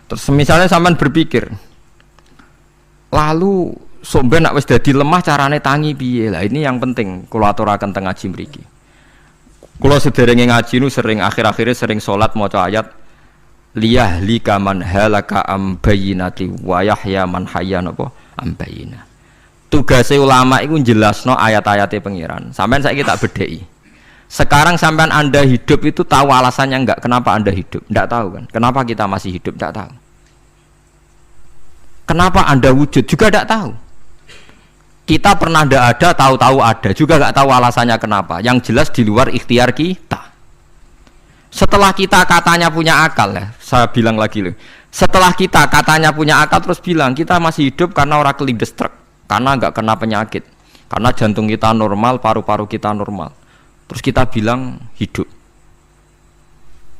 Terus misalnya sampean berpikir, lalu somben nak wis dadi lemah carane tangi piye? Lah ini yang penting kula aturaken teng ngaji mriki. Kula sederenge ngaji nu sering akhir-akhire sering salat maca ayat liyahlika man halaka am bayyinati wa yahya man hayya napa am bayyinah. Tugase ulama iku jelasno ayat-ayate pengiran. Sampeyan saiki tak bedheki. Sekarang sampean Anda hidup itu tahu alasannya enggak? Kenapa Anda hidup? Enggak tahu kan? Kenapa kita masih hidup? Enggak tahu. Kenapa Anda wujud? Juga enggak tahu. Kita pernah enggak ada, tahu-tahu ada, juga enggak tahu alasannya kenapa. Yang jelas di luar ikhtiar kita. Setelah kita katanya punya akal ya, saya bilang lagi loh. Setelah kita katanya punya akal terus bilang kita masih hidup karena orang kelindes truk, karena enggak kena penyakit, karena jantung kita normal, paru-paru kita normal. Terus kita bilang hidup.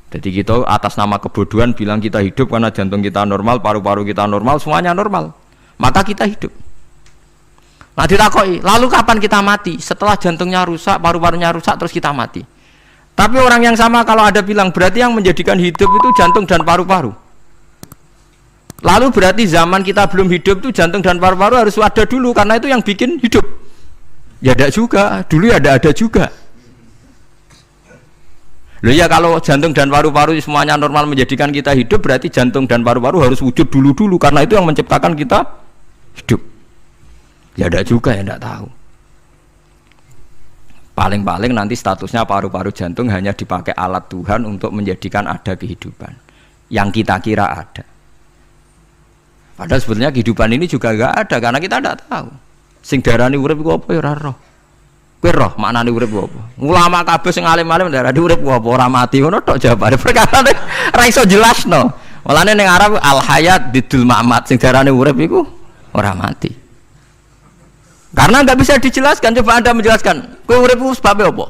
Jadi kita atas nama kebodohan bilang kita hidup karena jantung kita normal, paru-paru kita normal, semuanya normal. Maka kita hidup. Nah ditakoi, lalu kapan kita mati? Setelah jantungnya rusak, paru-parunya rusak, terus kita mati. Tapi orang yang sama kalau ada bilang berarti yang menjadikan hidup itu jantung dan paru-paru. Lalu berarti zaman kita belum hidup itu jantung dan paru-paru harus ada dulu karena itu yang bikin hidup. Ya ada juga, dulu ya ada juga. Loh ya kalau jantung dan paru-paru semuanya normal menjadikan kita hidup berarti jantung dan paru-paru harus wujud dulu karena itu yang menciptakan kita hidup. Ya ada juga ya tidak tahu. Paling-paling nanti statusnya paru-paru jantung hanya dipakai alat Tuhan untuk menjadikan ada kehidupan yang kita kira ada. Padahal sebetulnya kehidupan ini juga enggak ada karena kita tidak tahu. Sing darani urip iku apa ya ora roh. Kowe roh maknane urip apa? Ulama kabeh sing alim-alim darani urip apa ora mati ngono tok jawabane. Perkara ora iso jelasno. Mulane ning Arab al hayat bidul mamat sing darani urip iku ora mati. Karena enggak bisa dijelaskan, coba Anda menjelaskan. Kowe urip ku sebab apa?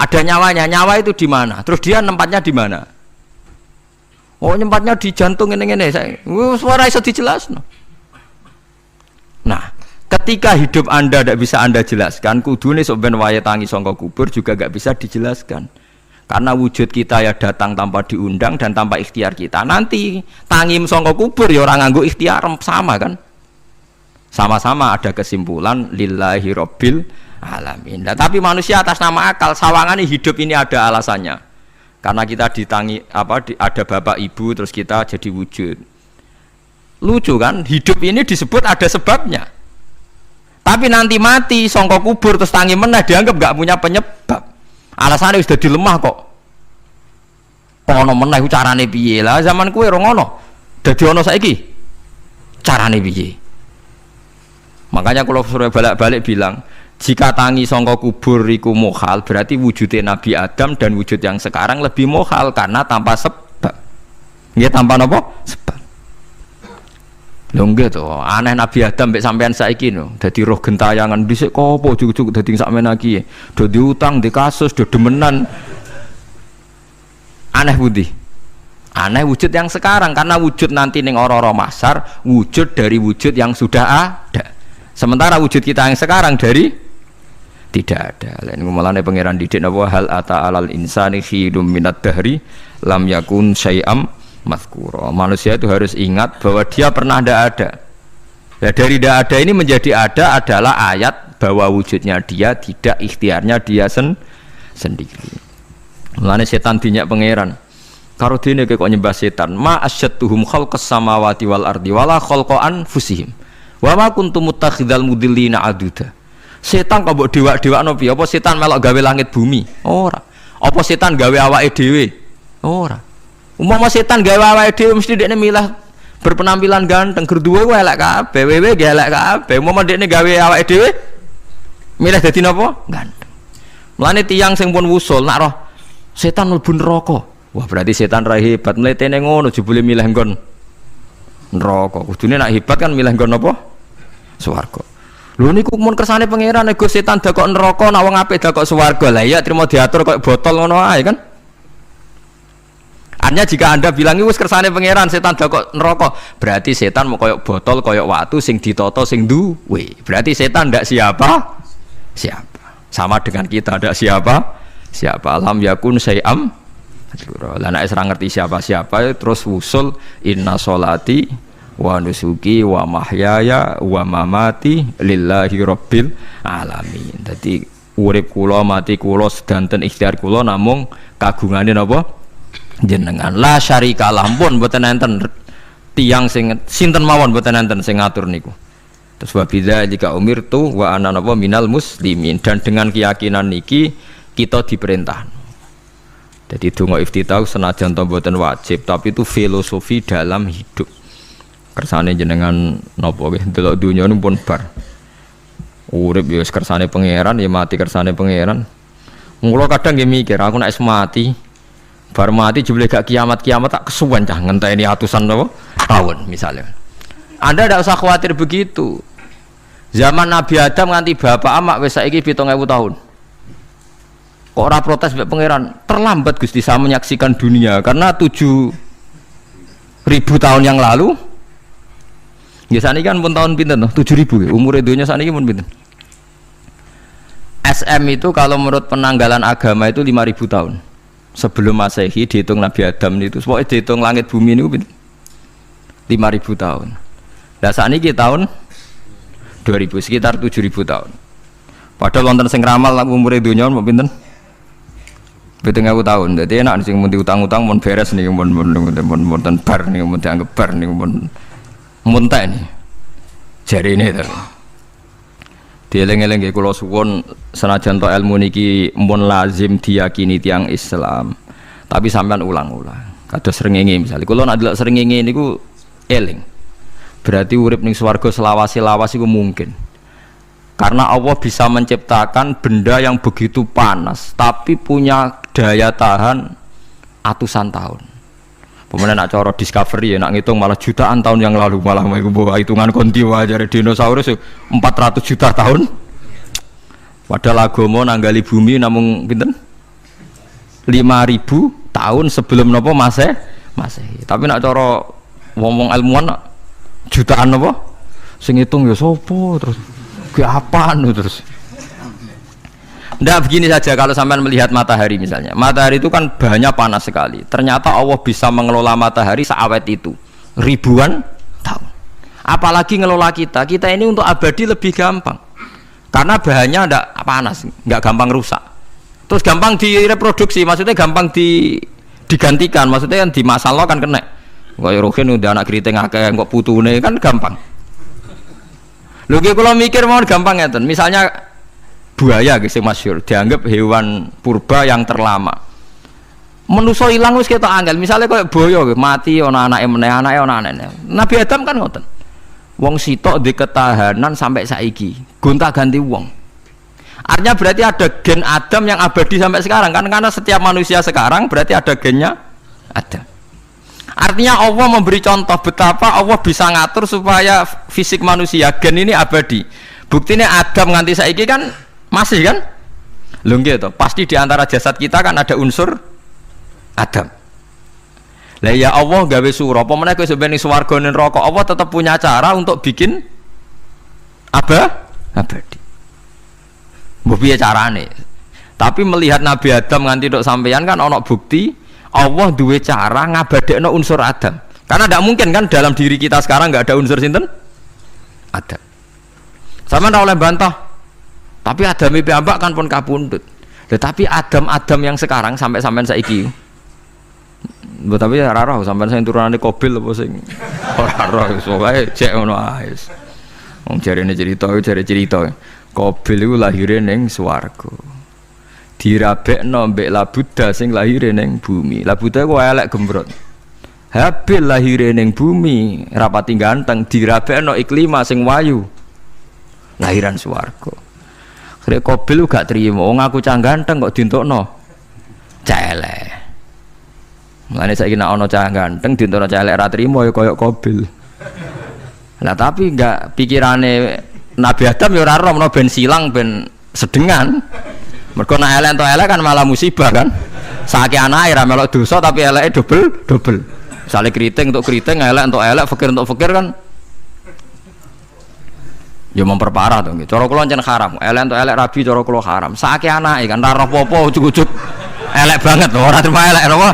Ada nyawanya, nyawa itu di mana? Terus dia nempatnya di mana? Oh, nyempatnya di jantung ngene-ngene. Wis ora iso dijelasno. Nah, ketika hidup Anda tidak bisa Anda jelaskan, kudune sok ben wayahe tangi saka kubur juga enggak bisa dijelaskan. Karena wujud kita ya datang tanpa diundang dan tanpa ikhtiar kita. Nanti tangi saka kubur ya ora nganggo ikhtiar sama kan? Sama-sama ada kesimpulan lillahi rabbil alamin. Nah, tapi manusia atas nama akal sawangane hidup ini ada alasannya. Karena kita ditangi ada bapak ibu terus kita jadi wujud. Lucu kan? Hidup ini disebut ada sebabnya. Tapi nanti mati sangka kubur terus tangi meneh dianggap enggak punya penyebab. Alasannya sudah dilemah kok. Ono meneh carane piye? Lah zaman kuwe ora ngono. Dadi ono saiki. Carane piye? Makanya kalau suruh balik-balik bilang, jika tangi sangka kubur iku mukhal, berarti wujudnya Nabi Adam dan wujud yang sekarang lebih mukhal karena tanpa sebab. Nggih tanpa napa? Sebab. Lho nggih to, aneh Nabi Adam mbek sampean saiki no, dadi roh gentayangan dhisik kok apa juk-juk dadi sakmene iki. Do diutang, di kasus, do demenan. Aneh budi. Aneh wujud yang sekarang karena wujud nanti ning ora-ora mahsyar wujud dari wujud yang sudah ada. Sementara wujud kita yang sekarang dari tidak ada. Lain ngomongane pangeran didik napa hal ata alal insani khidum minad dahri lam yakun syai'am mazkura. Manusia itu harus ingat bahwa dia pernah tidak ada. Ya, dari tidak ada ini menjadi ada adalah ayat bahwa wujudnya dia tidak ikhtiarnya dia sendiri. Mulane setan dinyak pangeran. Karo dene kok nyembah setan. Ma asyadduhum khalqas samawati wal ardi wala khalqa anfusihim. Wa ma kuntum muttakhidal mudillina aduda. Setan kok mbok dewak-dewakno piye? Apa setan melok gawe langit bumi? Ora. Apa setan gawe awake dhewe? Ora. Umpama setan gawe awake dhewe mesti dekne milah berpenampilan ganteng, gerduwe ku elek kabeh, wewe ge elek kabeh. Umpama dekne gawe awake dhewe milih dadi napa? Ganteng. Mulane tiyang sing pun wusul nak roh setan mlebu neraka. Wah, berarti setan ra hebat, mletene ngono jebule milih nggon neraka. Kudune nak hebat kan milih nggon apa? Swarga. Lho niku mun kersane pangeran nego setan dakok neraka nak wong apik dakok swarga. Lah iya trimo diatur kok botol ngono ae kan. Artinya jika Anda bilang wis kersane pangeran setan dakok neraka, berarti setan mau koyok botol, koyok watu sing ditoto sing duwe. Berarti setan ndak siapa? Siapa. Sama dengan kita ndak siapa? Siapa. Lam yakun syai'am Lah nek ora ngerti siapa-siapa terus usul inna sholati wa nusuki wa mahyaya wa mamati lillahi rabbil alamin. Dadi urip kula mati kula sedanten ikhtiar kula namung kagungane napa jenengan. La syarika lampun mboten enten tiyang sing sinten mawon mboten enten sing ngatur niku. Terus wa bidzalika umirtu wa ana napa minal muslimin, dan dengan keyakinan niki kita diperintah. Jadi donga iftitah senajan to mboten wajib, tapi itu filosofi dalam hidup. Kersane jenengan napa nggih delok donya pun bar. Urip ya kersane pangeran, ya mati kersane pangeran. Mula kadang nggih mikir, aku nek mati, bar mati jebule gak kiamat-kiamat tak kesuwen cah ngenteni atusan napa tahun misalnya. Anda tidak usah khawatir begitu. Zaman Nabi Adam nganti bapak amak wis saiki 7.000 tahun. Kok ora protes mbek pangeran? Terlambat Gusti saya menyaksikan dunia karena 7.000 tahun yang lalu. Ya saniki kan pun tahun pinten toh? 7.000 ya. Umur dunia saniki pun pinten? SM itu kalau menurut penanggalan agama itu 5.000 tahun. Sebelum Masehi dihitung Nabi Adam itu, pokoknya dihitung langit bumi ini pinten? 5.000 tahun. Lah saniki tahun 2000 sekitar 7.000 tahun. Padahal wonten sing ramal umur dunia mau pinten? 7.000 tahun. Jadi enak sing mun diutang-utang mun beres nih mun bar nih mun dianggap bar nih mun muntah nih. Jari ini to. Dieling-eling nggih kula suwun senajan to ilmu niki mun lazim diyakini tiyang Islam. Tapi sampean ulang-ulang. Kados srengenge misalnya kula nek delok srengenge niku eling. Berarti urip ning swarga selawase-lawas iku mungkin. Karena Allah bisa menciptakan benda yang begitu panas tapi punya daya tahan atusan tahun. Pemenang nak cara discovery ya nak ngitung malah jutaan tahun yang lalu, malah bawa hitungan konti wajar dinosaurus 400 juta tahun. Padahal agama nanggali bumi namung pinten? 5.000 tahun sebelum napa Masehi. Tapi nak cara ngomong ilmuwan jutaan napa? Sing ngitung ya sapa terus? Ke apaan terus? Nggak begini saja kalau sampai melihat matahari misalnya. Matahari itu kan bahannya panas sekali. Ternyata Allah bisa mengelola matahari seawet itu ribuan tahun. Apalagi ngelola kita. Kita ini untuk abadi lebih gampang. Karena bahannya tidak panas, nggak gampang rusak. Terus gampang direproduksi, maksudnya gampang digantikan. Maksudnya kan di masa lalu kan kena. Kayak rohin udah anak keriting akeh kok putune kan gampang. Lho kalau mikir mau gampang ya, misalnya buaya gitu masyhur dianggap hewan purba yang terlama. Manusa ilang wis ketok angel. Misalnya kayak buaya mati ana anake meneh, anake ana anake. Nabi Adam kan ngoten. Wong sitok di ketahanan sampai saiki, gonta-ganti wong. Artinya berarti ada gen Adam yang abadi sampai sekarang kan, karena setiap manusia sekarang berarti ada gennya Adam. Artinya Allah memberi contoh betapa Allah bisa ngatur supaya fisik manusia gen ini abadi. Buktinya Adam nganti saiki kan masih kan? Lho nggih to, pasti di antara jasad kita kan ada unsur Adam. Lah ya Allah gawe surah, apa meneh kowe sampeyan ning swarga ning neraka, Allah tetap punya cara untuk bikin abadi. Mbok piye carane? Tapi melihat Nabi Adam nganti tok sampeyan kan ana bukti Allah duwe cara ngabadekno unsur Adam. Karena tidak mungkin kan dalam diri kita sekarang nggak ada unsur sinten? Adam. Sama ndak oleh bantah. Tapi Adam iki ambak kan pun kapundhut. Tetapi Adam yang sekarang sampai saiki. Tapi ora roh sampean sing turunane Qabil apa sing ora roh iso wae cek ngono ae. Wong jarene cerita. Qabil iku lahire ning swarga. Dirabekno mbek Labuda sing lahire ning bumi. Labuda ku elek gembrot. Habil lahire ning bumi, rapati ganteng, dirabekno Iklima sing wayu. Lahiran swarga. Krek Qabil gak trimo, wong aku cah ganteng kok dientukno cah elek. Mulane saiki nek ana cah ganteng dientukno cah elek ra trimo ya kaya Qabil. Lah tapi enggak pikirane Nabi Adam ya ora roh ben silang ben sedengan. Mergo nek elek entuk elek kan malah musibah kan. Saiki anake ra melok dosa tapi eleke dobel. Misale keriting untuk keriting, elek untuk elek, fakir untuk fakir kan ya memperparah to nggih. Cara kula jan haram. Elek untuk elek rabi cara kula haram. Saiki anake kan ra roh apa ujug-ujug Elek banget loh, ora terima elek napa?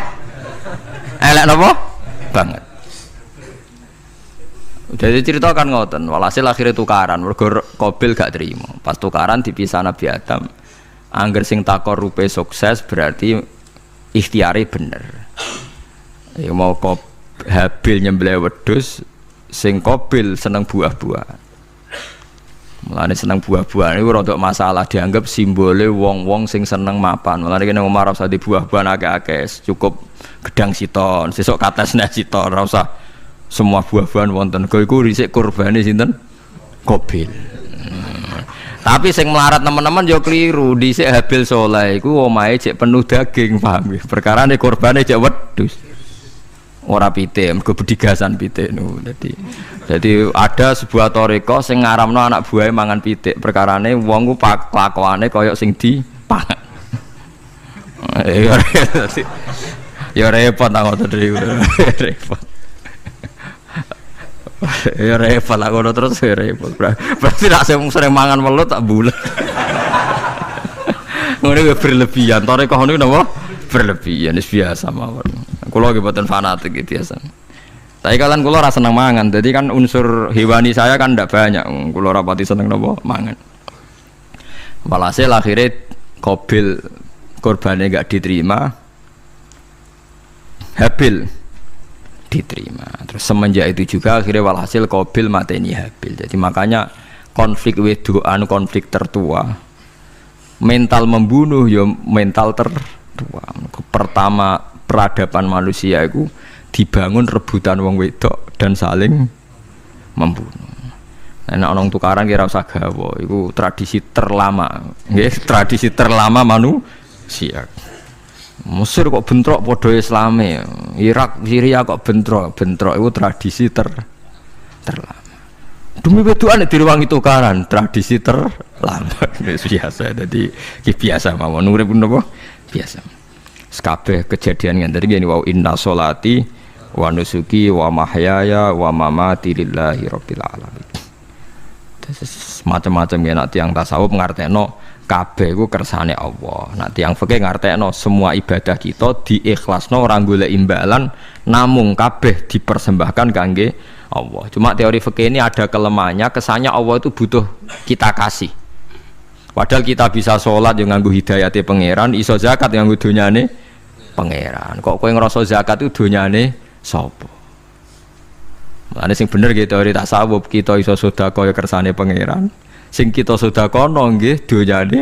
Elek napa? Banget. Jadi cerita kan ngoten, walhasil akhirnya tukaran, mergo Qabil gak terima. Pas tukaran dipisah Nabi Adam. Angger sing takorupe sukses berarti ikhtiare bener. Ya mau Habil nyembelih wedhus, sing Qabil seneng buah-buahan. Mulane seneng buah-buahan iku rada masalah, dianggap simbole wong-wong sing seneng mapan. Mulane kene omah ora usah di buah-buahan akeh-akeh, cukup gedang siton, sesuk katesne siton, ora usah semua buah-buahan wonten. Kok iku risik kurbane sinten? Qabil. Tapi sing melarat teman-teman yo keliru. Dhisik Habil saleh iku omahe cek penuh daging, paham ya? Perkarane kurbane cek wedhus. Ora pitik, mergo bedigasan pitik niku. Jadi ada sebuah toriko sing ngaramno anak buahe mangan pitik. Perkarane wong ku kelakuane kaya sing dipangan. Ya repot ta ngoten niku. Repot. Ya repot lah ngono terus ya repot. Berarti nek sering mangan welut tak bulet. Ngono ku berlebihan. Toriko niku napa? Berlebihan wis biasa mawon. Kula nggih mboten fanatik iki biasa. Tapi kalian kula ora seneng mangan. Jadi kan unsur hewani saya kan ndak banyak. Kula ora pati seneng napa mangan. Walhasil akhirnya Qabil korbannya enggak diterima. Habil diterima. Terus semenjak itu juga akhirnya walhasil Qabil mateni Habil. Jadi makanya konflik wedoan, konflik tertua, mental membunuh ya mental tertua. Pertama peradaban manusia itu dibangun rebutan wong wedok dan saling membunuh. Nek ana tukaran kira usah gawa, iku tradisi terlama. Nggih, tradisi terlama manusia. Mesir kok bentrok padha Islame, Irak, Syria kok bentrok itu tradisi terlama. Demi wedokan direwangi tukaran, tradisi terlama. Biasa, jadi biasa mawon urip napa? Biasa. Kabeh kejadian ngene iki wau inna sholati wa nusuki wa mahyaya wa mamati lillahi rabbil alamin. Macam-macam ya nek tiyang tasawuf ngartekno kabeh iku kersane Allah. Nek tiyang fikih ngartekno semua ibadah kita diikhlasno ora golek imbalan namung kabeh dipersembahkan kangge Allah. Cuma teori fikih ini ada kelemahannya, kesannya Allah itu butuh kita kasih. Padahal kita bisa sholat yang nganggo hidayate pangeran, iso zakat yang nganggo donyane pangeran. Kok kowe ngrasa zakat itu donyane sapa? Mulane sing bener nggih teori tasawuf, kita iso sedekah ya kersane pangeran. Sing kita sedekahno nggih donyane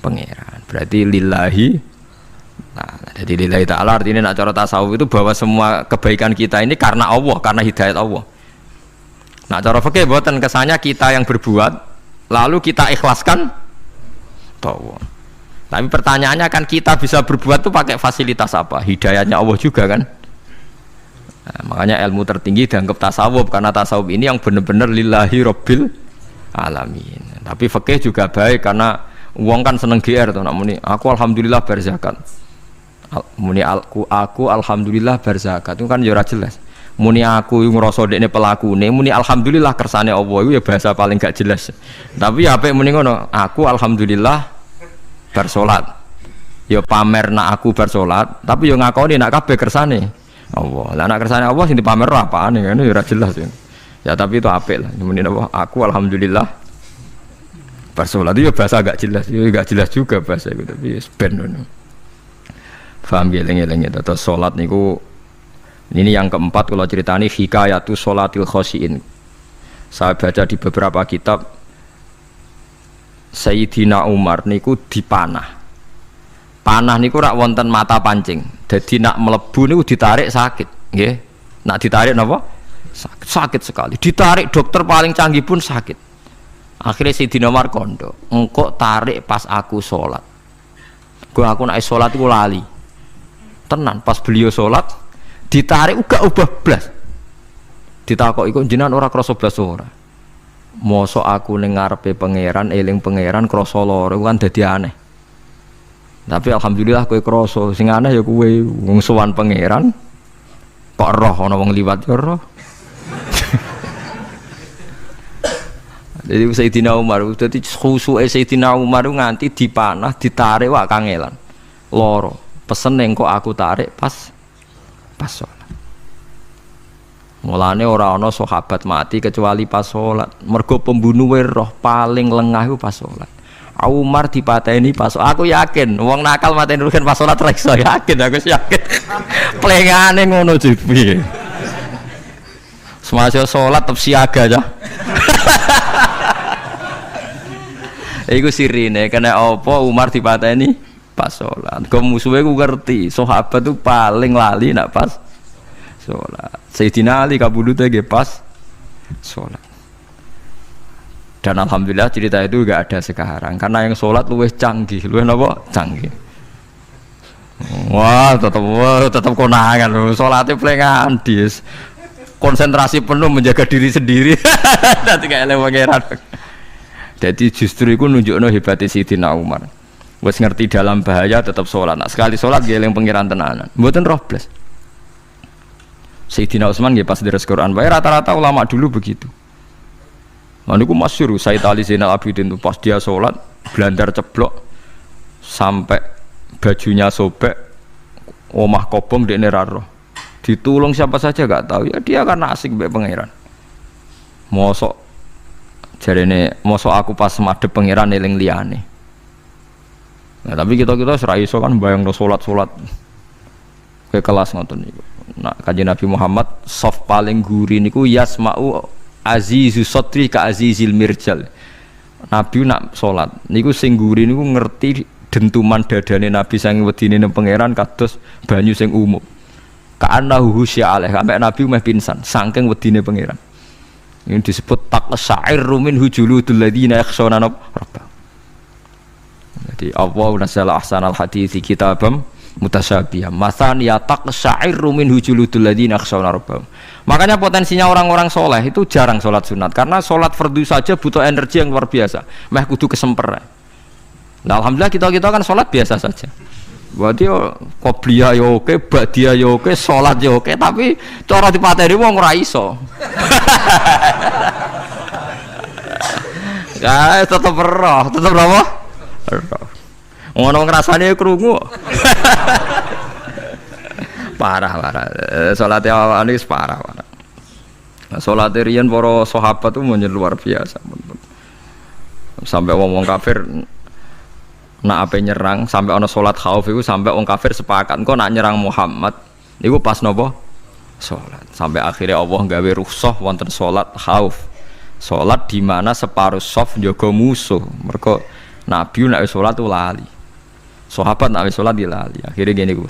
pangeran. Berarti lillahi. Nah, jadi lillahi ta'ala artinya nak cara tasawuf itu bahwa semua kebaikan kita ini karena Allah, karena hidayat Allah. Nah, cara fikih mboten kesannya kita yang berbuat lalu kita ikhlaskan Allah. Tapi pertanyaannya kan kita bisa berbuat itu pakai fasilitas apa? Hidayatnya Allah juga kan? Nah, makanya ilmu tertinggi dianggap tasawuf karena tasawuf ini yang benar-benar lillahi rabbil alamin. Tapi fikih juga baik karena uang kan seneng GR tuh nak muni aku alhamdulillah berzakat. Muni aku alhamdulillah berzakat itu kan ya ora jelas. Muni aku ngrasa dekne pelakune, muni alhamdulillah kersane Allah itu ya bahasa paling gak jelas. Tapi ya apik muni ngono, aku alhamdulillah bersolat. Ya pamer nak aku bersolat, tapi ya ngakoni nak kabeh kersane Allah. Lah nak kersane Allah sing dipamer apane kan ya ora jelas ya. Ya tapi itu apik lah. Muni apa? Aku alhamdulillah bersolat itu ya bahasa gak jelas. Ya gak jelas juga bahasa itu tapi ben ngono. Paham geleng-geleng itu terus salat niku ini yang keempat kalau ceritani hikayatu sholatil khosyin. Saya baca di beberapa kitab Sayyidina Umar niku dipanah. Panah niku rak wonten mata pancing. Jadi nak melebu niku ditarik sakit, nggih. Nak ditarik napa? Sakit, sakit sekali. Ditarik dokter paling canggih pun sakit. Akhirnya Sayyidina Umar kondo, engkau tarik pas aku sholat. Aku nak sholat iku lali. Tenan pas beliau sholat ditarik uga ubah blas. Ditakok iku jenengan ora krasa blas ora. Mosok aku ning ngarepe pangeran eling pangeran krasa lara kan dadi aneh. Tapi alhamdulillah kowe krasa sing aneh ya kowe wong sowan pangeran kok roh ana wong liwat ya roh. Jadi Sayyidina Umar dadi khusuke Sayyidina Umar nganti dipanah ditarik wak kangelan. loro. Pesen engko aku tarik pas salat. Mulane ora ana sahabat mati kecuali pas salat. Mergo pembunuhe roh paling lengah iku pas salat. Umar dipateni pas aku yakin wong nakal mateni rugen pas salat ra iso yakin aku yakin. Plengane ngono jipi. Semasa salat tetep siaga aja. Iku sirine kena apa Umar dipateni pas salat. Kok musuhe ku ngerti sahabat tuh paling lali nak pas salat. Sayyidina Ali kabudute nggih pas salat. Dan alhamdulillah cerita itu enggak ada sekarang karena yang sholat luwih canggih, luwih napa? Canggih. Wah, tetap konangan lho. Salate plengan dis. Konsentrasi penuh menjaga diri sendiri. Nanti kayak elek pangeran. Jadi justru itu nunjukno hebatnya Sayyidina Umar. Wes ngerti dalam bahaya tetap sholat. Nah, sekali sholat dia eling pangeran tenanan. Mboten roh blas. Sayyidina Utsman nggih pas deres Quran. Wae rata-rata ulama dulu begitu. Maniku masyhur Said Ali Zainal Abidin itu pas dia sholat blandar ceblok sampai bajunya sobek, omah kobong dekne ra roh. Ditulung siapa saja gak tahu ya dia karena asik mbek pangeran. Mosok jarene mosok aku pas madhep pangeran eling liyane. Nah, tapi kita ora iso kan bayangno salat-salat ke kelas ngoten niku. Nah, Kanjeng Nabi Muhammad soft paling guri niku yasma'u azizu sotri ka azizil mirjal. Nabi nak sholat niku sing guri niku ngerti dentuman dadane Nabi sang wedine nang pangeran kados banyu sing umum. Ka'annahu husya alaih sampai Nabi meh pingsan saking wedine pangeran. Ini disebut taqsa'irru min hujuludul ladzina yakhshawna rabbah. Jadi Allah nazzala ahsanal hadithi kitabam mutasyabihah. Matsaniya taqsa'irru min hujuludul ladzina yakhshawna rabbah. Makanya potensinya orang-orang soleh itu jarang sholat sunat karena sholat fardu saja butuh energi yang luar biasa. Meh kudu kesemper. Nah, alhamdulillah kita kan sholat biasa saja. Berarti qobliyah ya oke, ba'diyah ya oke, sholat ya oke, tapi cara dipateni wong ora iso. Ya tetep roh, tetep apa? Roh. Ngono ngrasane krungu. Parah salat awake wis parah. Salat riyen para sahabat itu luar biasa. Sampai wong kafir nak ape nyerang, sampai ana salat khauf iku sampai wong kafir sepakat engko nak nyerang Muhammad niku pas napa? Salat. Sampai akhirnya Allah gawe rukhsah wonten salat khauf. Salat di mana separuh shaf njaga musuh. Mergo Nabi nek salat tu lali. Sahabat nek salat dia lali. Akhirnya gini ku.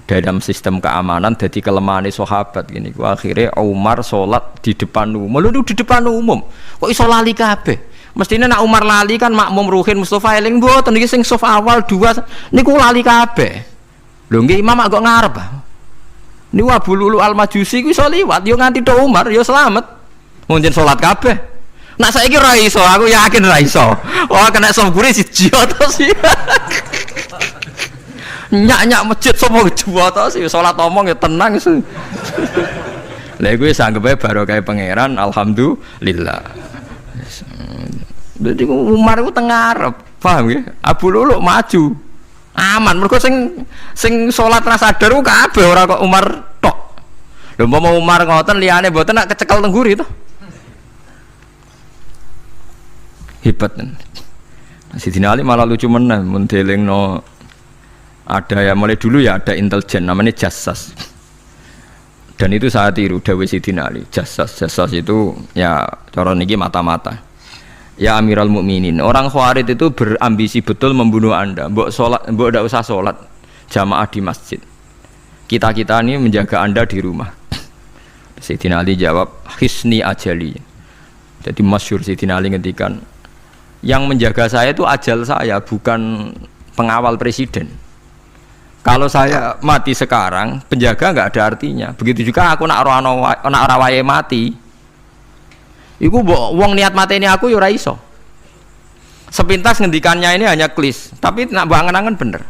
Dalam sistem keamanan jadi kelemahan sahabat gini gua akhirnya Umar sholat di depan umum di depan umum kok iso lali kabeh mestinya nak Umar lali kan makmum ruhin Mustafa eling mboten iki sing sof awal dua niku lali kabeh lho nggih imam agak ngarep niku Abu Lulu Al-Majusi ku iso liwat yo nganti tok Umar yo selamat mungkin sholat kabeh nak saiki ra iso aku yakin ra iso wah kena sof gure siji to sih nyak masjid semua jua tau sih sholat omong ya tenang sih. Lah gue sanggepe barokah pangeran alhamdulillah. Jadi Umar itu tengarep, paham ya? Abu Lulu maju, aman. Mereka sing sholat rasa sadar ku kabeh ora kok Umar tok. Lho mau Umar ngoten liyane mboten nak kecekel tengguri to. Hebat. Sidina Ali malah lucu meneh mun delingno ada ya mulai dulu ya ada intelijen namanya Jassas dan itu saya tiru dawuh Sidina Ali Jassas itu ya cara niki mata-mata ya Amirul Mukminin orang Khawarij itu berambisi betul membunuh Anda mbok ndak usah sholat jamaah di masjid kita ini menjaga Anda di rumah. Sidina Ali jawab hisni ajali jadi masyhur Sidina Ali ngendikan yang menjaga saya itu ajal saya bukan pengawal presiden. Kalau saya mati sekarang, penjaga nggak ada artinya. Begitu juga aku nak rawaye mati. Iku wong niat mati ini aku yura iso. Sepintas ngendikannya ini hanya klis, tapi nak bangen-angen bener.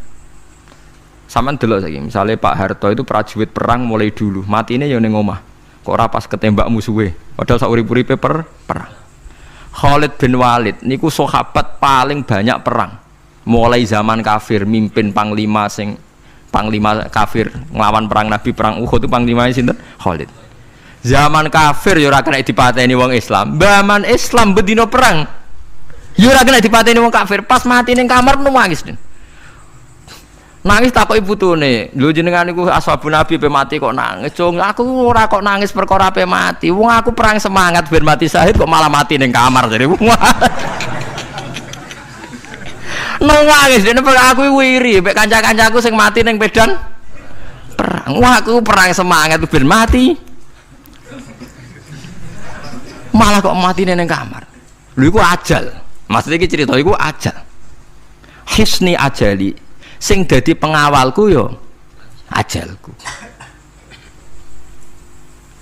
Saman delok saiki, misalnya Pak Harto itu prajurit perang mulai dulu, mati ini yang ning omah. Kok ora pas ketembak musuhe, padahal sak urip-uripe perang. Khalid bin Walid niku sahabat paling banyak perang. mulai zaman kafir mimpin panglima kafir nglawan perang Nabi perang Uhud itu panglimanya sinten? Khalid. Zaman kafir ya ora kena dipateni wong Islam. Zaman Islam bedino perang ya ora kena dipateni wong kafir. Pas mati ning kamar nangis. Nangis takoki putune, lho jenengan niku ashabun Nabi pe mati kok nangis. Cung, aku ora kok nangis perkara pe mati. Wong aku perang semangat ben mati syahid kok malah mati ning kamar jare. Nangis dene aku wiri mek kanca-kancaku sing mati ning medan perang. Wah, aku perang semangat ben mati. Malah kok mati ning kamar. Lho iku ajal. Maksudnya iki cerita iku ajal. Hisni ajali. Sing dadi pengawalku yo ajalku.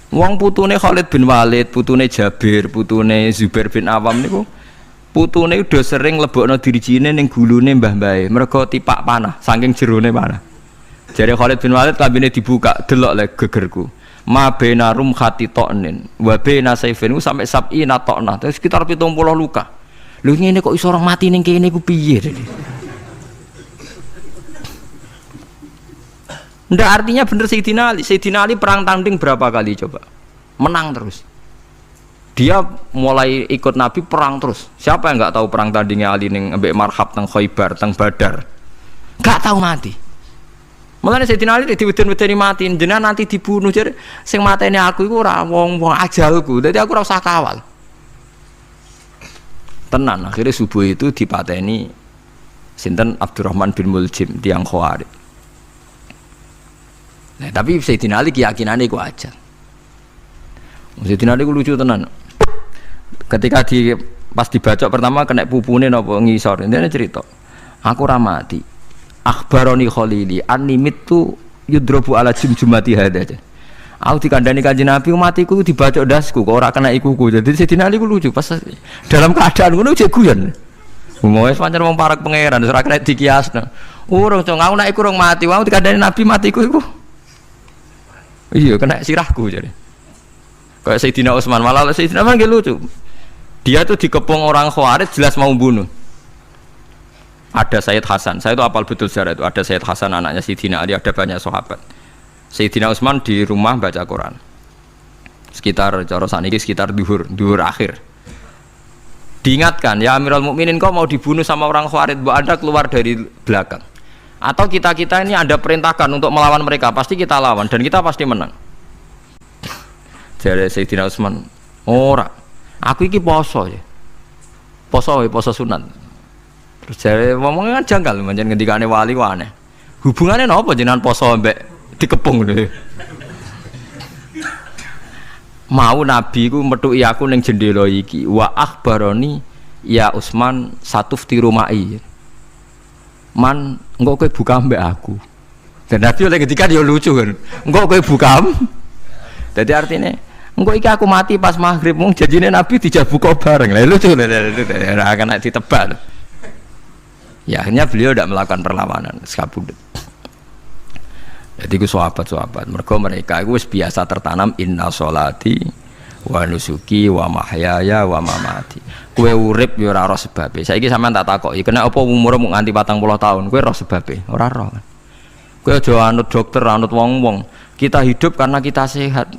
Wong putune Khalid bin Walid, putune Jabir, putune Zubair bin Awam niku putune udah sering lebokno dirijine ning gulune mbah-mbahe mergo tipak panah saking jerone panah. Jare Khalid bin Walid kambine dibuka, delok le gegerku. Ma baina rumkhati to'nin wa baina saifin sampai sab'ina to'nah, sekitar 70 luka. Lho ngene kok iso orang mati ning kene ku piye? Ndak artinya bener Sayyidina Ali. Sayyidina Ali perang tanding berapa kali coba? Menang terus. Dia mulai ikut Nabi perang terus. Siapa yang nggak tahu perang tandingnya Ali ning ambek Marhab teng Khaibar teng Badar? Nggak tahu mati. Mulane Sayyidina Ali diweden-wedeni mati, jenengan nanti dibunuh jare sing mateni aku iku ora wong-wong ajalku. Dadi aku ora usah kawal. Tenan akhirnya subuh itu dipateni sinten Abdurrahman bin Muljim tiang Khawarij. Nah, tapi Sayyidina Ali keyakinannya itu aja. Sayyidina Ali itu lucu tenan. Ketika pas dibacok pertama kena pupune napa ngisor. Ini cerita. Aku ramati. Akhbaroni Khalili animit tu yudrobu ala jumjumati hada aja. Aku dikandani Kanjeng Nabi matiku dibacok dasku kok ora kena ikuku. Jadi Sayyidina Ali ku lucu pas dalam keadaan ngono jek guyon. Wis pancen wong parak pangeran ora kena dikiasno. Urung cong aku nek iku urung mati, aku dikandani Nabi matiku iku. Iya kena sirahku jadi. Kayak Sayyidina Utsman malah Sayyidina Utsman nggih lucu. Dia tuh dikepung orang Khawarij jelas mau bunuh. Ada Sayyid Hasan, saya itu apal betul sejarah itu. Ada Sayyid Hasan anaknya Sayyidina Ali, ada banyak sahabat. Sayyidina Utsman di rumah baca Quran. Sekitar cara saniki sekitar duhur akhir. Diingatkan, ya Amirul Mukminin kau mau dibunuh sama orang Khawarij, mbok Anda keluar dari belakang. Atau kita ini ada perintahkan untuk melawan mereka, pasti kita lawan dan kita pasti menang. Jadi Sayyidina Utsman, ora, aku iki poso ya, poso sunat. Terus jadi ngomongnya kan janggal, macam ngendikane wali aneh. Hubungannya apa jenengan poso mbek dikepung deh. Mau Nabi ku metuki aku ning jendela iki, wa akhbaroni ya Utsman satufti rumai. Man, engkau kowe buka mbak aku. Dan Nabi oleh ketika dia lucu kan, engkau kowe buka. Jadi artinya, engkau iki aku mati pas maghrib, mung janjine Nabi dijak buka bareng. Lah lucu, ora akan ditebak. Ya akhirnya beliau tidak melakukan perlawanan, sekabudut. Jadi ku sahabat-sahabat, mereka itu biasa tertanam inna sholati wa nusuki wa mahyaya wa mamati. Kue urip yo ora roh sebabe. Saiki sampean tak takoki, kena apa umurmu nganti 40 tahun? Kue roh sebabe? Ora roh. Kue aja anut dokter, anut wong-wong. Kita hidup karena kita sehat.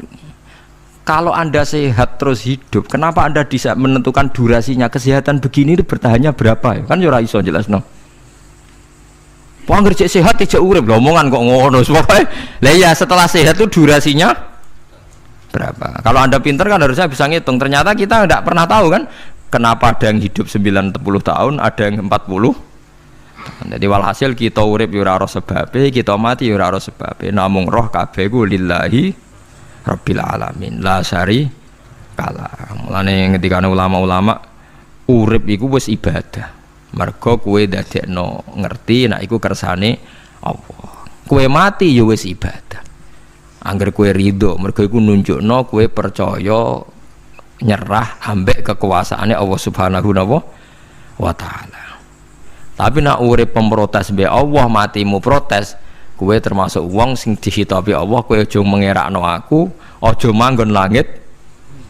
Kalau Anda sehat terus hidup, kenapa Anda bisa menentukan durasinya? Kesehatan begini bertahannya berapa? Kan yo ora iso jelasno. Wong ngerjek sehat tidak urip, omongan kok ngono. Pokoke lah ya setelah sehat itu durasinya berapa? Kalau Anda pintar kan harusnya bisa ngitung. Ternyata kita tidak pernah tahu kan. Kenapa ada yang hidup 90 tahun, ada yang 40. Jadi walhasil kita urip yo ora sebabe, kita mati yo ora sebabe. Namung roh kabeh ku lillahi rabbil alamin. La syari kala. Mulane ketika ulama-ulama urip iku wis ibadah. Mergo kowe dadekno ngerti nek iku kersane Allah. Kowe mati yo wis ibadah. Angger kowe ridho, mergo iku nunjukno kowe percaya nyerah ambek kekuasaannya Allah Subhanahu wa taala. Tapi nak urip pemprotes be Allah, matimu protes, kowe termasuk wong sing dihitabi Allah, kowe aja mengerakno aku, aja manggon langit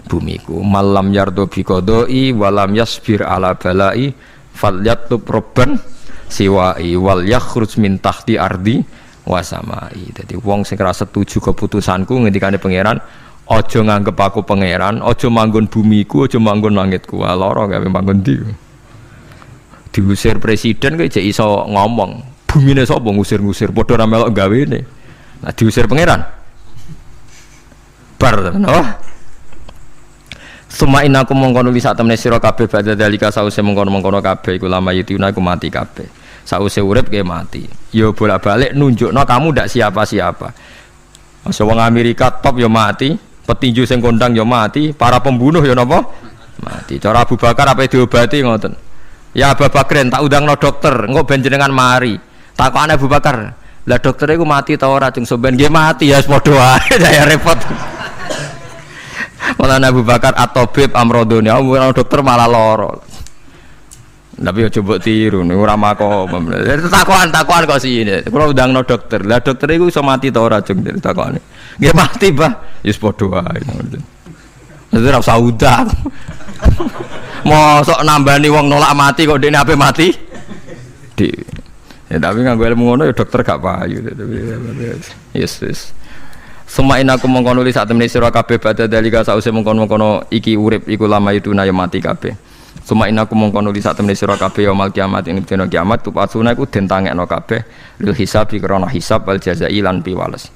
bumiku. Malam yardo bi qodoi walam yasbir ala balai falyatlub robban siwai wal yakhruj min tahti ardi wasamai. Dadi wong sing ora setuju keputusanku ngendikane pangeran, aja nganggep aku pangeran, aja manggon bumiku, aja manggon langitku. Lara gawe manggon ndi. Diusir presiden kok jek iso ngomong. Bumine sapa ngusir-ngusir padha ra melok gawene. Nah diusir pangeran. Bar tenan. Oh. Suma inaku mongkono li sak temene sira kabeh badha dalika sause mongkono-mongkono kabeh iku lama yutuna iku mati kabeh. Sause urip ke mati. Ya bolak-balik nunjukno kamu ndak siapa-siapa. Masa wong Amerika top ya mati, petinju sing kondang ya mati, para pembunuh ya napa? Mati. Cara Abu Bakar apa diobati ngoten. Ya Abu Bakar tak undangno dokter, engko ben jenengan mari. Takokane Abu Bakar, lah dokter iku mati ta ora? Jeng sampean nggih mati ya padha wae, saya repot. Malah Abu Bakar atau Bib Amrodoni, dokter malah loro. Tapi ya coba tiru, ora makom. Takokan kok sini. Kalau undangno dokter, lah dokter itu iso mati ta ora jeng takokane. Nggih mati, Pak. Ya padha wae. Dadi ora usah undang. Mosok nambani wong nolak mati kok dekne ape mati? Ya tapi nganggo ilmu ngono ya dokter gak payu. Yes. Semain aku mengkono li sak temene sira kabeh badha dalika sause mengkono-mengkono iki urip iku lama itu na ya mati kabeh. Semain aku mengkono li sak temene sira kabeh yaumul kiamat ing dina kiamat tupasuna iku den tangekno kabeh lil hisab krana hisab wal jazai lan piwales.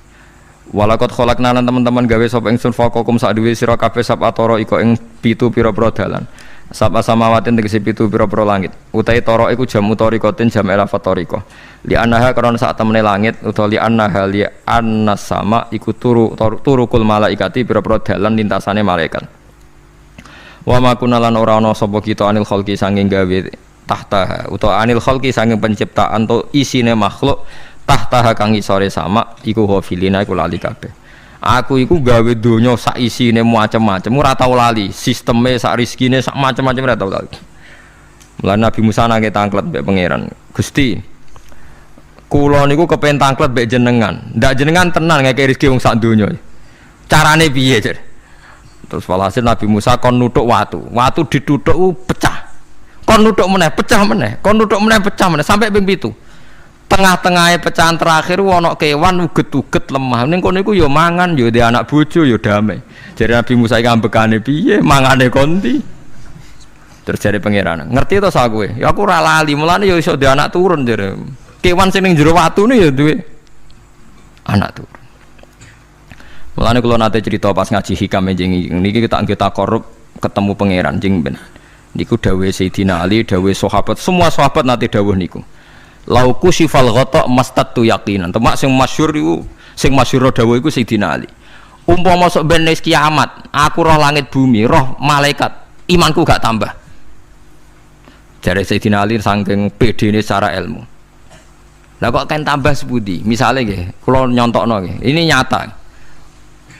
Walakot kholakna lan teman-teman gawe sapa ingsun faqakum sak duwe sira kabeh sapatara iko ing 7 pira-pira dalan. Sapa samawatin tegese 7 pira-pira langit. Utahe tara iku jam utarikatin jam elafat tarika. Li annaha karena sak temene langit utawa li annaha li annas sama iku turukul malaikati pira-pira dalan lintasane malaikat. Wa ma kunalan ora ana sapa kita anil khalqi sanging gawe tahta utawa anil khalqi sanging penciptaan to isine makhluk tahta kang isore sama iku hafilina iku lali kabeh. Aku iku gawe donya sak isine macam-macam ora tau lali, sisteme sak rezekine sak macam-macam ora tau lali. Mulane Nabi Musa nangke tangklet mbek pangeran. Gusti, kula niku kepen tangklet mbek jenengan. Ndak jenengan tenan ngeke rezeki wong sak donya. Carane piye, Jar? Terus walhasil Nabi Musa kon nuthuk watu. Watu dituthuk pecah. Kon nuthuk meneh, pecah meneh. Kon nuthuk meneh, pecah meneh sampai ping 7. Tengah-tengahnya pecahan terakhir ana kewan uget-uget lemah. Ning kono iku ya mangan, ya di anak bojo ya damai. Jare Nabi Musa iki ambekane piye? Mangane konti. Terus jare pangeran, ngerti to sak kowe? Ya aku ora lali, mulane ya iso di anak turun jare. Kewan sing ning jero watune ya duwe anak turun. Mulane kula nate cerita pas ngaji hikam jeneng niki kita korup ketemu pangeran jeng ben. Niku dawuhe Sayyidina Ali, dawuhe sahabat, semua sahabat nate dawuh niku. Lauku sifal ghata mastatu yaqinan. Temak sing masyhur iku, sing masyhur dawuh iku Sayyidina Ali. Umpama sok ben wis kiamat, aku roh langit bumi, roh malaikat, imanku gak tambah. Jare Sayyidina Ali saking pedene secara ilmu. Lah kok kan tambah sepundi? Misale nggih, kula nyontokno nggih. Ini nyata.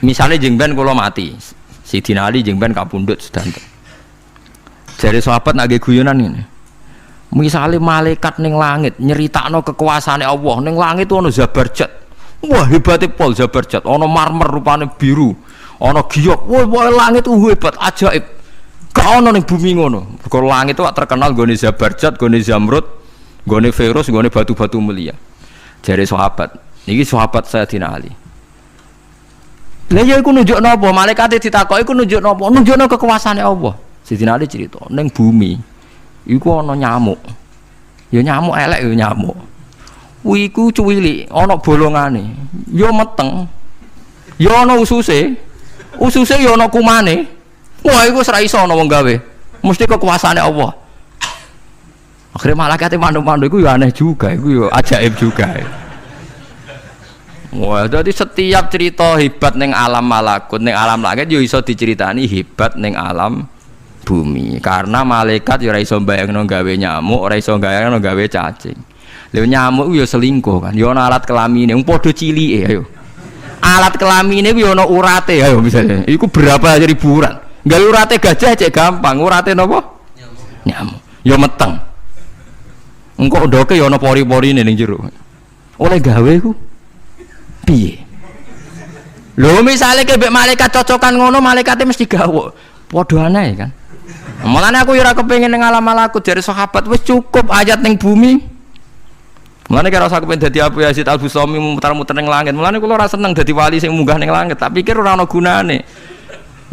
Misale jeng ben kula mati. Sayyidina Ali jeng ben kapundhut sedanten. Jare sahabat nak nggih guyonan ngene. Misalnya malaikat ning langit nyeritakno kekuasaane Allah, ning langit itu ana Zabarjat. Wah hebatnya pol Zabarjat, ana marmer rupane biru, ana giok. Wah langit itu hebat, ajaib. Gak ana ning bumi ngono. Mergo langit itu terkenal gone Zabarjat, gone Zamrud, gone Firus, gone batu-batu mulia. Jare sahabat, niki sahabat Sayyidina Ali. Lah ya iku nunjukno apa? Malaikate ditakoki iku nunjukno apa? Nunjukno kekuasaane Allah. Sayyidina Ali cerita, ning bumi iku ana nyamuk. Ya nyamuk elek ya nyamuk. Iku cuwilik, ana bolongane. Ya meteng. Ya ana ususe. Ususe ya ana kumane. Wah iku ora iso ana wong gawe. Mesti kekuasaane Allah. Akhire malaikate mandu-mandu iku ya aneh juga, iku ya ajaib juga. Wah, jadi setiap cerita hebat ning alam malakut, ning alam langit ya iso diceritani hebat ning alam bumi, karena malaikat ya ora iso bayangno gawe nyamuk, ora iso bayangno gawe cacing. Lha nyamuk ya selingkuh kan, ya ana alat kelamine, wong padha cilike ayo. Alat kelamine ku ya ana urate ayo misalnya. Iku berapa ribuan. Gawe urate gajah cek gampang, urate napa? Nyamuk. Ya meteng. Engko ndoke ya ana pori-porine ning jero. Oleh gawe ku piye? Lho misale kebek malaikat cocokan ngono, malaikate mesti gawok. Padha aneh kan. Mulane aku ora kepengin ning alam malakut jare sahabat wis cukup ayat ning bumi Mulane kira usah kepen dadi Abu Yazid Al-Bustami muter-muter ning langit. Mulane kula ora seneng dadi wali sing munggah ning langit, tak pikir ora ana gunane.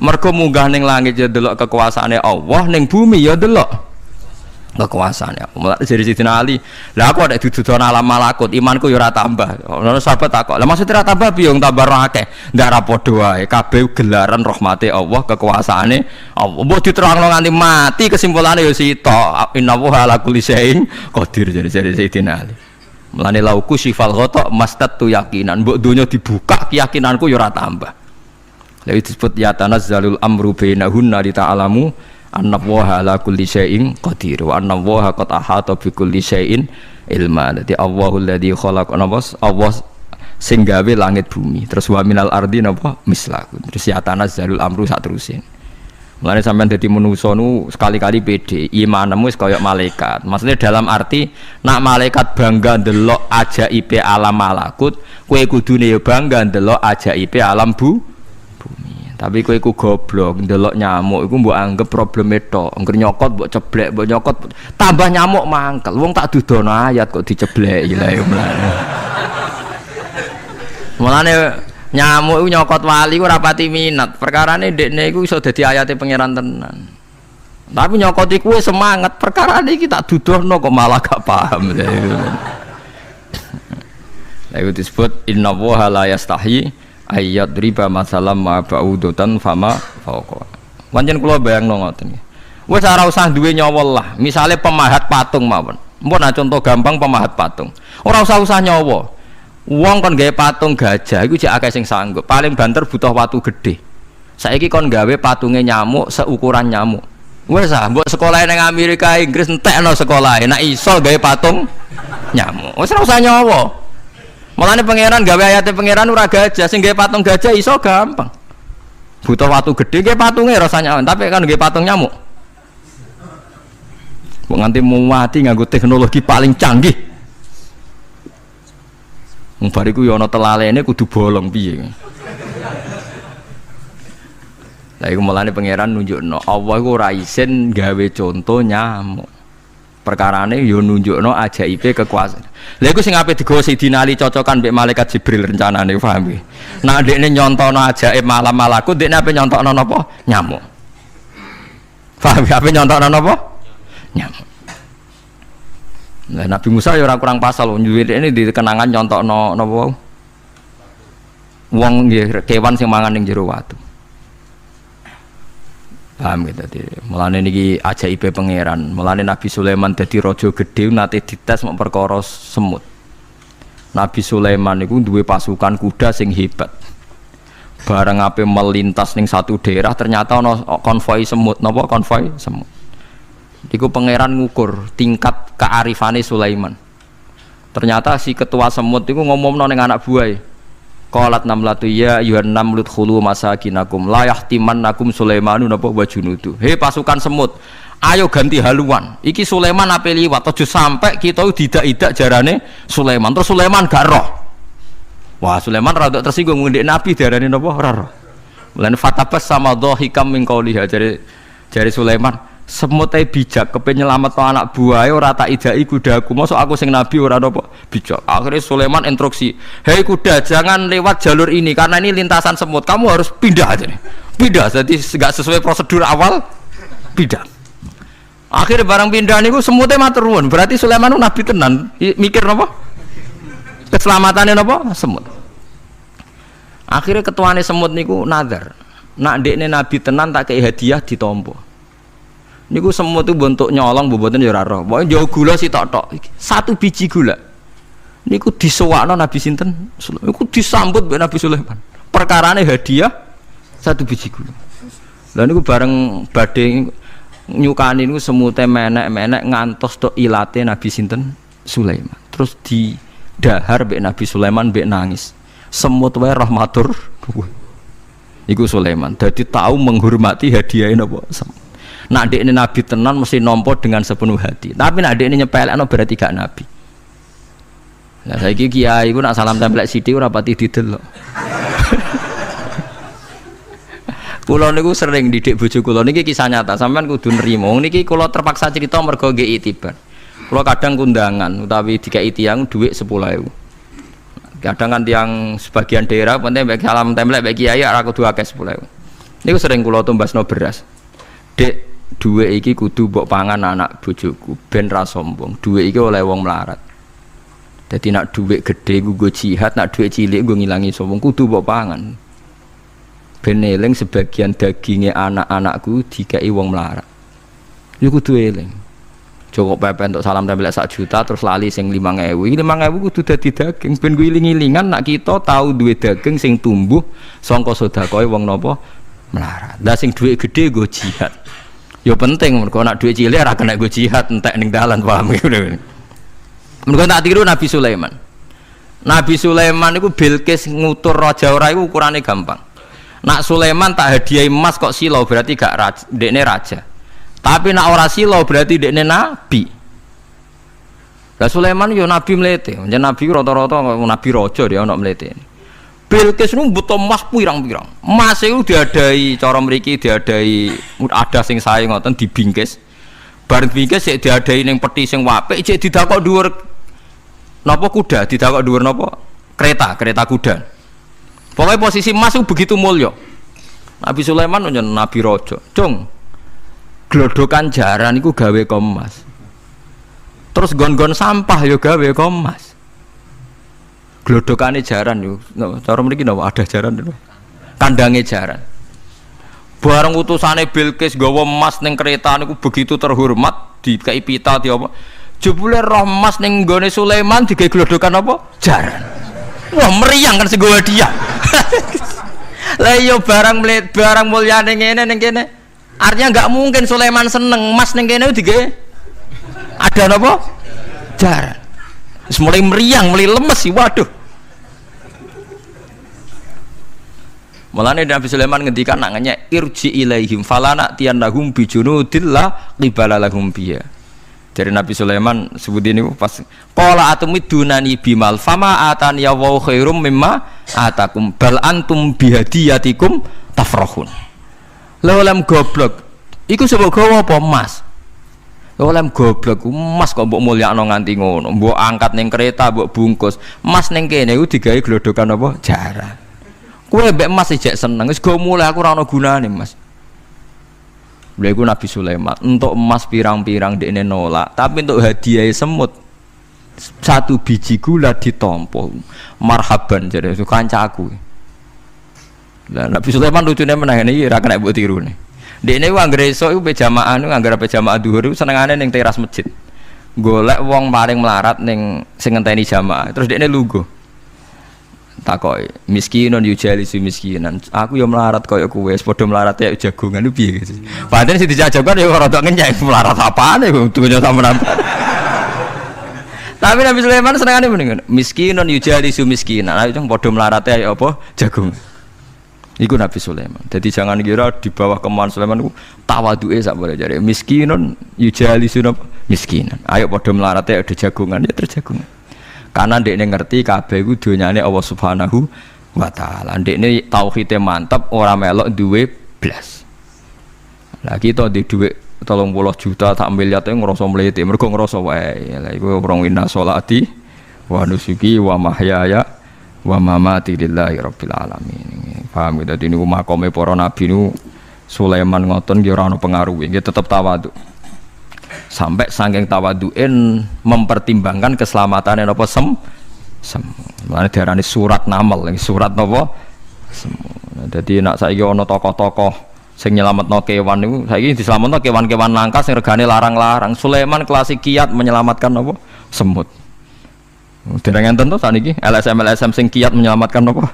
Mergo munggah ning langit ya delok kekuasaane Allah, ning bumi ya delok kekuasaane Allah. Mulane jadi Sidina Ali, lah aku ada didudon alam malakut, imanku ya ora tambah. Ono sahabat takok, lah maksud ora tambah piye wong tambah akeh? Ndak ra padha wae, kabeh gelaran rahmate Allah, kekuasaane Allah. Mbok diterangno nganti mati kesimpulane ya sita. Innallaha ala kulli syai'in qadir jadi Sidina Ali. Mulane lauku sifal ghata mastatu yakinan, mbok donya dibuka keyakinanku ya ora tambah. Lha disebut ya tanazzalul amru bainahunna li ta'lamu annallaha ala kulli syai'in qadir wa annallaha qad ahata bi kulli syai'in ilma. Dadi Allahul ladzi khalaqa Allah sing gawe langit bumi. Terus wa minal ardi napa mislaku. Terus ya tanazzalul amru sak terusin. Mulane sampean dadi manusa nu sekali-kali pede, imanmu wis kaya malaikat. Maksudnya dalam arti nak malaikat bangga ndelok ajaibe alam malakut, kowe kudune ya bangga ndelok ajaibe alam bumi. Tapi kowe iku goblok ndelok nyamuk iku mbok anggap probleme tok. Engger nyokot mbok ceblek, mbok nyokot tambah nyamuk mangkel. Wong tak dudono ayat kok dicebleki lha ya mulane. Mulane nyamuk iku nyokot wali ora pati minat. Perkarane ndekne iku iso dadi ayate pangeran tenan. Tapi nyokot iku semangat, perkarane iki tak dudohno kok malah gak paham. Lha iku disebut innallaha la yastahi ayyadriba masalam ma ba'udatan fama fauqa. Pancen kula bayangno ngoten. Wis ora usah duwe nyawa lah. Misale pemahat patung mawon. Mpun contoh gampang pemahat patung. Ora usah nyawa. Wong kon gawe patung gajah iku jek akeh sing sanggup. Paling banter butuh watu gede. Saiki kon gawe patunge nyamuk seukuran nyamuk. Wis ah, mbok sekolah ning Amerika Inggris entekno sekolah. Nek iso gawe patung nyamuk. Wis ora usah nyawa. Mulane pangeran gawe ayate pangeran ora gajah, sing gawe patung gajah iso gampang. Butuh watu gede gawe patunge rasa nyaman, tapi kan gawe patung nyamuk. Mbok nganti muwati nganggo teknologi paling canggih. Bariku ya ana telalene kudu bolong piye. Lah iku mulane pangeran nunjukno Allah iku ora isin gawe conto nyamuk. Perkarane ya nunjukno ajaibe kekuasaan. Lha iku sing ape digawa Sidina Ali cocokan mbek malaikat Jibril rencanane paham iki. Nek ndekne nyontono ajaib malam malaku ndekne ape nyontokno napa? Nyamuk. Paham ape nyontokno napa? Nyamuk. Nah, Nabi Musa ya ora kurang pasal ini di kenangan nyontokno napa wong nggih kewan sing mangan ning jero watu. Paham gitu tadi. Mulane niki ajaibe pangeran. Mulane Nabi Sulaiman dadi raja gedhe nate dites mok perkara semut. Nabi Sulaiman niku duwe pasukan kuda sing hebat. Bareng ape melintas ning satu daerah ternyata ana konvoi semut, napa konvoi semut. Iku pangeran ngukur tingkat kearifane Sulaiman. Ternyata si ketua semut itu ngomongno ning anak buahe. Qalat namlatu ya ayuhan namlut khulu masakinakum la yahtimannakum Sulaimanu napa wa junudu. He pasukan semut, ayo ganti haluan. Iki Sulaiman ape liwat aja sampai kita didak-idak jarane Sulaiman. Terus Sulaiman gak roh. Wah, Sulaiman rada tersinggung ngendek Nabi diarani napa ora roh. Mulane fatabas sama dhahikam min qauliha jare Sulaiman. Semut bijak kepen nyelametno anak buahe ora tak idai kudaku. Mosok aku sing nabi ora napa bijak. Akhirnya Sulaiman instruksi, "Hei kuda, jangan lewat jalur ini karena ini lintasan semut. Kamu harus pindah aja nih." Pindah, jadi enggak sesuai prosedur awal. Pindah. Akhirnya barang pindah niku semutnya matur nuwun. Berarti Sulaiman nabi tenan. Mikir napa? Keselamatannya napa? Semut. Akhirnya ketuane semut niku nazar. Nak ndekne nabi tenan tak kei hadiah ditampa. Niku semut itu bentuk nyolong boboten ya ora roh. Pokoke jauh gula sitok-tok. Satu biji gula. Niku disewakno Nabi sinten? Niku disambut mbek Nabi Sulaiman. Perkarane hadiah satu biji gula. Lah niku bareng badhe nyukani niku semute menek-menek ngantos tok ilate Nabi sinten? Sulaiman. Terus didahar mbek Nabi Sulaiman mbek nangis. Semut wae rahmatur. Iku Sulaiman. Dadi tahu menghormati hadiahe napa? Nak dekne nabi tenan mesti nampa dengan sepenuh hati. Tapi nak dekne nyepelekno berarti gak nabi. Lah saiki kiai iku nak salam tempel sithik ora pati didelok. Kula niku sering didik bojo kula niki kisah nyata, sampean kudu nrimo. Niki kula terpaksa cerita mergo nggih itibar. Kalau kadang kundangan utawi dikai tiyang dhuwit 10.000. Kadang kan tiang sebagian daerah penting bagi salam template bagi kiai ora kudu akeh 10.000. Niku sering kula tumbasno beras. Dek, dhuwit iki kudu mbok pangan anak bojoku ben ra sombong. Dhuwit iki oleh wong melarat. Dadi nak dhuwit gedhe nggo jihad, nak dhuwit cilik nggo ngilangi sombong kudu mbok pangan. Ben eling sebagian daginge anak-anakku dikai wong melarat. Iku kudu eling. Cukup pepe untuk salam tempel 1 juta terus lali sing 5.000. Iki 5.000 kudu dadi daging ben kuwi iling-ilingan nak kita tahu duwe daging sing tumbuh saka sedekahe wong napa melarat. Lah sing dhuwit gedhe nggo jihad. Ya penting mergo nak dhuwit cilik ora kena nggo jihad entek ning dalan paham ngono. Mergo tak tiru Nabi Sulaiman. Nabi Sulaiman iku Bilqis ngutur raja ora iku ukurane gampang. Nak Sulaiman tak hadiahi emas kok silau berarti gak dekne raja. Tapi nak ora sila berarti dekne nabi. Lah Sulaiman yo nabi mlete. Jan nabi rata-rata nabi raja dia ana mlete. Bilqis nu butuh emas pirang-pirang. Emas iku diadai cara mriki diadai ada sing sae ngoten dibingkis. Bar bingkis sik diadai ning peti sing apik sik didakok dhuwur napa kuda, didakok dhuwur napa kereta kuda. Pokoknya posisi emas itu begitu mulya. Nabi Sulaiman nyen nabi raja. Cung glodokan jaran iku gawe kemas. Terus gon-gon sampah yo gawe kemas. Glodokane jaran yo. Cara mriki napa ada jaran lho. Kandange jaran. Bareng utusane Bilqis gawa emas ning kereta niku begitu terhormat dikai pita di apa. Jebule roh emas ning nggone Sulaiman digawe glodokan apa? Jaran. Wah meriang kan sing gawe dia. Lah yo barang mulyane ngene ning kene. Artinya enggak mungkin Sulaiman seneng emas ning kene dige ada napa? Jaran. Wis mulai meriang, mulai lemes sih, waduh. Mulane Nabi Sulaiman ngendikan nangane irji ilaihim falana tiyanahum bijunudillah qibala lahum biya. Dari Nabi Sulaiman sebut ini pas qala atumidunani bimal fama atani ya wa khairum mimma atakum bal antum bihadiyatikum tafrahun. Lem goblok iku sebab gawa apa emas. Lem goblok emas kok mbok mulyakno nganti ngono, mbok angkat ning kereta, mbok bungkus. Emas ning kene iku digawe glodokan apa? Jaran. Kowe mbek emas ijek seneng, wis go mulai aku ora ana gunane, Mas. Lha iku Nabi Sulaiman, untuk emas pirang-pirang dekne nolak, tapi untuk hadiah semut 1 biji gula ditampa. Marhaban jare kancaku. Lah Nabi Sulaiman lucune meneh iki ora kena mbok tirune. Dekne ku anggere esuk iku pejamaah niku anggere pejamaah dhuwur senengane ning teras masjid. Golek wong paling melarat ning sing ngenteni jamaah. Terus dekne lungguh. Takoki, miskinun yujalisu miskinan. Aku ya melarat kaya kowe, padha melarat ya jagongan ku piye gitu. Padahal sing dijajokan ya rada ngenyek melarat apane kok dunya sampean. Tapi Nabi Sulaiman senengane mendingan miskinun yujalisu miskinan. Ayo padha melarat ya apa jagongan. Iku Nabi Sulaiman. Jadi jangan kira di bawah kemauan Sulaiman itu tawaduke sak boleh jare. Miskinun yujalisun miskinan. Ayo padha melarate ada jagongan ya terjagongan. Karena ndekne ngerti kabeh iku donyane Allah Subhanahu wa taala. Ndekne tauhide mantep ora melok duwe blas. Lah kita di dhuwit 30 juta tak miliar itu ngerasa mlete. Mergo ngerasa wae. Lah iku wong inna sholati wa nusuki wa mahyaya wa mamati lillahi rabbil alamin. Paham gitu. Dadi niku makome para nabi niku Sulaiman ngoten nggih ora ana pengaruhe, nggih tetep tawadhu. Sampai saking tawadhuin mempertimbangkan keselamatan napa Mulane diarani surat namal, surat napa semu. Dadi nek saiki ana tokoh-tokoh sing nyelametno kewan niku saiki diselametno kewan-kewan langka sing regane larang-larang. Sulaiman klasik kiat menyelamatkan napa semut. Dereng enten to saniki LSM sing kiat menyelamatkan napa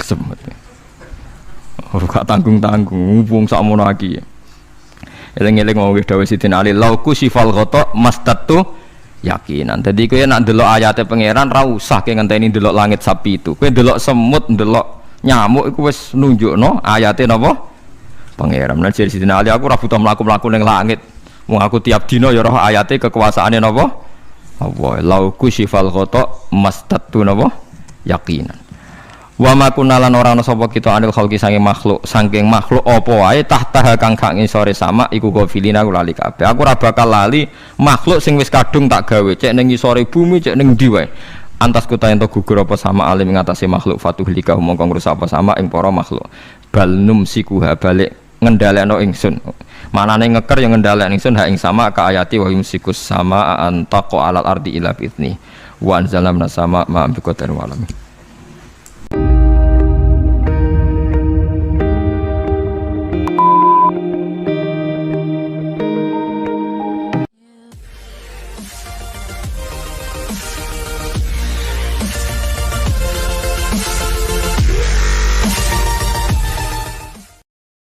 semut. Ora gak tanggung-tanggung wong sakmono iki. Eling-eling wong wis dawuh Sidin Ali lauku sifal ghata mastatu yakinan. Dadi kowe nek ndelok ayate pangeran ra usah ke ngenteni ndelok langit sapi itu. Kowe ndelok semut, ndelok nyamuk iku wis nunjukno ayate napa pangeran. Lan jare Sidin Ali aku ora butuh mlaku-mlaku ning langit. Wong aku tiap dina ya roh ayate kekuasaane napa Allah. Lauku sifal ghata mastatu napa yakinan. Wa ma kunalan ora ana sapa kita anil khalqi saking makhluk apa wae tahta kang gak ngisore sama iku gofilina lali kabeh. Aku ora bakal lali makhluk sing wis kadung tak gawe cek ning ngisore bumi cek ning ndi wae. Antas kuta ento gugur apa sama alim ngatasi makhluk fatuhlika mongko ngrusak apa sama ing para makhluk. Bal numsikuha balik ngendhalekno ingsun. Manane ngeker yang ngendhalekno ingsun ha ing sama ka ayati wa yumsikus sama antaqo alal ardi ila bitni. Wa anzalamna sama ma bi qadarin wa alam.